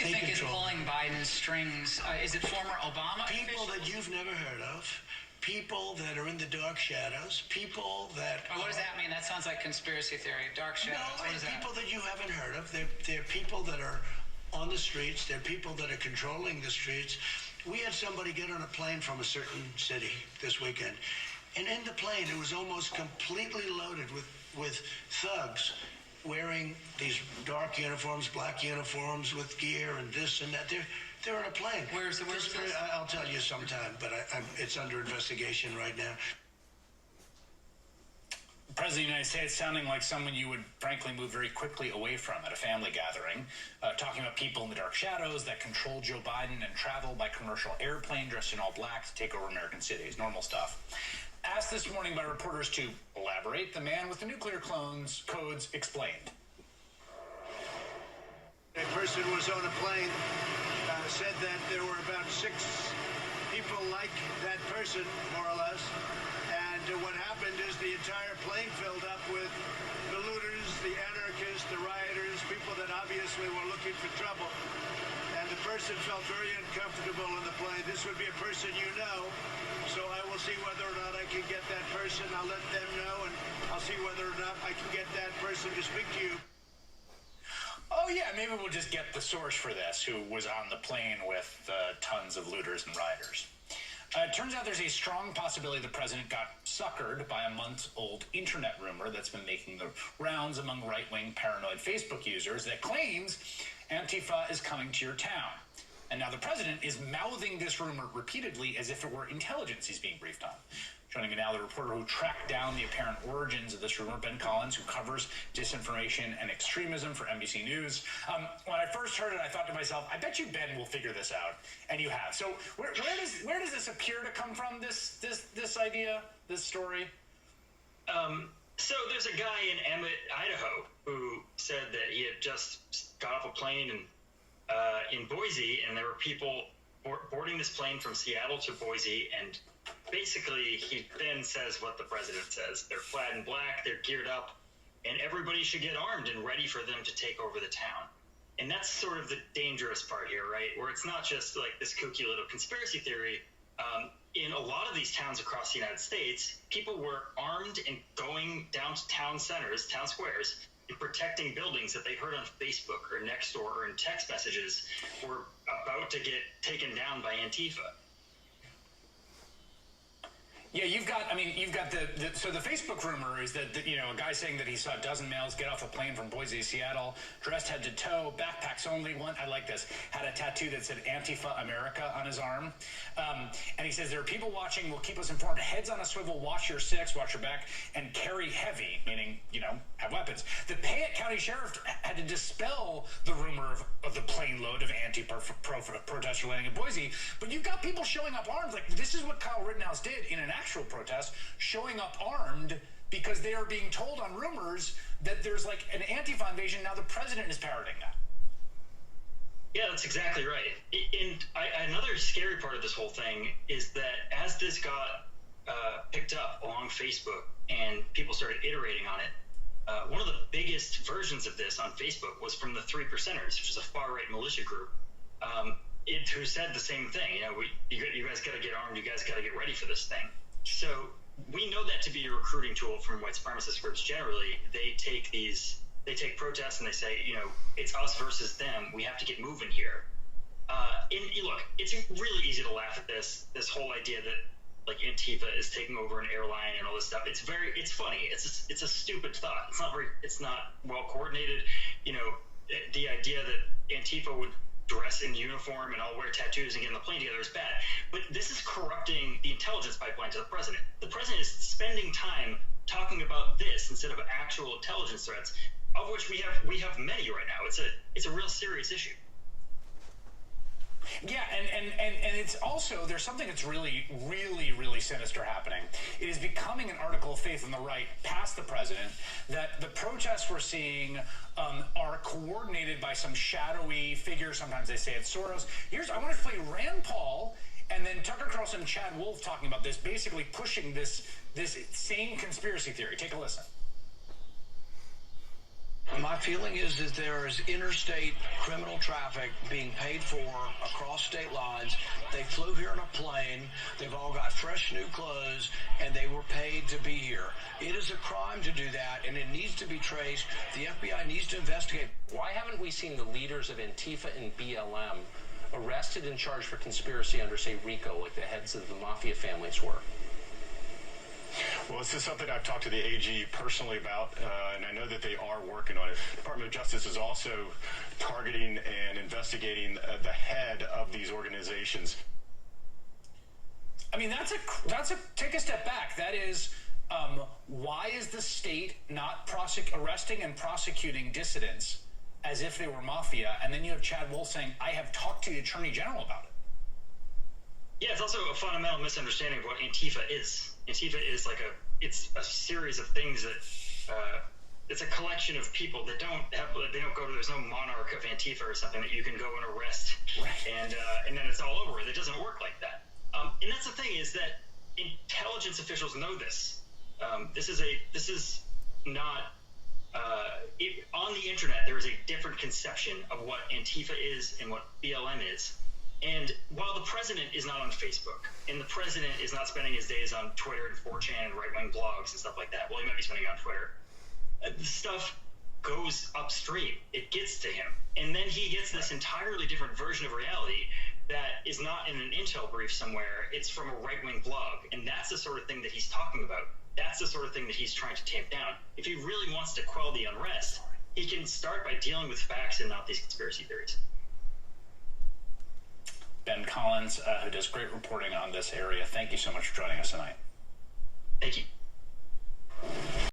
you think is pulling Biden's strings? Is it former Obama people officials? that you've never heard of, people that are in the dark shadows, people that... What does that mean? That sounds like conspiracy theory. Dark shadows. No, What is people that? you haven't heard of. They're people that are on the streets. They're people that are controlling the streets. We had somebody get on a plane from a certain city this weekend, and in the plane it was almost completely loaded with thugs wearing these dark uniforms, black uniforms with gear and this and that. They're on a plane. Where's this? I'll tell you sometime, but it's under investigation right now. President of the United States sounding like someone you would frankly move very quickly away from at a family gathering, talking about people in the dark shadows that control Joe Biden and travel by commercial airplane dressed in all black to take over American cities. Normal stuff. Asked this morning by reporters to elaborate, the man with the nuclear codes explained. A person was on a plane, said that there were about 6 people like that person, more or less. And what happened is the entire plane filled up with the looters, the anarchists, the rioters, people that obviously were looking for trouble. And the person felt very uncomfortable in the plane. This would be a person you know, so I will see whether or not I can get that person. I'll let them know, and I'll see whether or not I can get that person to speak to you. Oh, yeah, maybe we'll just get the source for this, who was on the plane with tons of looters and rioters. It turns out there's a strong possibility the president got suckered by a month-old internet rumor that's been making the rounds among right-wing paranoid Facebook users that claims Antifa is coming to your town. And now the president is mouthing this rumor repeatedly as if it were intelligence he's being briefed on. Joining me now, the reporter who tracked down the apparent origins of this rumor, Ben Collins, who covers disinformation and extremism for NBC News. When I first heard it, I thought to myself, I bet you Ben will figure this out, and you have. So where does this appear to come from? This idea, this story? So there's a guy in Emmett, Idaho, who said that he had just got off a plane in Boise, and there were people boarding this plane from Seattle to Boise, and basically he then says what the president says. They're clad in black, they're geared up, and everybody should get armed and ready for them to take over the town. And that's sort of the dangerous part here, right? Where it's not just like this kooky little conspiracy theory. In a lot of these towns across the United States, people were armed and going down to town centers, town squares, and protecting buildings that they heard on Facebook or Nextdoor or in text messages were about to get taken down by Antifa. Yeah, you've got so the Facebook rumor is that, a guy saying that he saw a dozen males get off a plane from Boise to Seattle, dressed head to toe, backpacks only. One, I like this, had a tattoo that said Antifa America on his arm. And he says, there are people watching, will keep us informed. Heads on a swivel, watch your six, watch your back, and carry heavy, meaning, have weapons. The Payette County Sheriff had to dispel the rumor of the plane load of Antifa protesters landing in Boise. But you've got people showing up armed. Like, this is what Kyle Rittenhouse did in an actual protest, showing up armed because they are being told on rumors that there's like an Antifa invasion. Now the president is parroting that. Yeah, that's exactly right. And another scary part of this whole thing is that as this got picked up along Facebook and people started iterating on it, one of the biggest versions of this on Facebook was from the 3 Percenters, which is a far-right militia group, who said the same thing. You guys got to get armed. You guys got to get ready for this thing. So we know that to be a recruiting tool from white supremacist groups generally. They take protests and they say, it's us versus them. We have to get moving here. And look, it's really easy to laugh at this whole idea that like Antifa is taking over an airline and all this stuff. It's funny. It's a stupid thought. It's not well coordinated. The idea that Antifa would dress in uniform and all wear tattoos and get on the plane together is bad. But this is corrupting the intelligence pipeline to the president. The president is spending time talking about this instead of actual intelligence threats, of which we have many right now. It's a real serious issue. Yeah, and it's also, there's something that's really, really, really sinister happening. It is becoming an article of faith on the right, past the president, that the protests we're seeing are coordinated by some shadowy figure. Sometimes they say it's Soros. I want to play Rand Paul and then Tucker Carlson and Chad Wolf talking about this, basically pushing this same conspiracy theory. Take a listen. My feeling is that there is interstate criminal traffic being paid for across state lines. They flew here in a plane. They've all got fresh new clothes, and they were paid to be here. It is a crime to do that, and it needs to be traced. The FBI needs to investigate. Why haven't we seen the leaders of Antifa and BLM arrested and charged for conspiracy under, say, RICO, like the heads of the mafia families were? Well, this is something I've talked to the AG personally about, and I know that they are working on it. The Department of Justice is also targeting and investigating the head of these organizations. I mean, that's a take a step back. That is, why is the state not arresting and prosecuting dissidents as if they were mafia? And then you have Chad Wolf saying, I have talked to the Attorney General about it. Yeah, it's also a fundamental misunderstanding of what Antifa is. Antifa is it's a series of things that it's a collection of people that there's no monarch of Antifa or something that you can go and arrest, right, and then it's all over. It doesn't work like that. And that's the thing, is that intelligence officials know this. This is not on the internet. There is a different conception of what Antifa is and what BLM is. And while the president is not on Facebook, and the president is not spending his days on Twitter and 4chan and right-wing blogs and stuff like that, well, he might be spending it on Twitter, the stuff goes upstream. It gets to him. And then he gets this entirely different version of reality that is not in an intel brief somewhere. It's from a right-wing blog. And that's the sort of thing that he's talking about. That's the sort of thing that he's trying to tamp down. If he really wants to quell the unrest, he can start by dealing with facts and not these conspiracy theories. Ben Collins, who does great reporting on this area, thank you so much for joining us tonight. Thank you.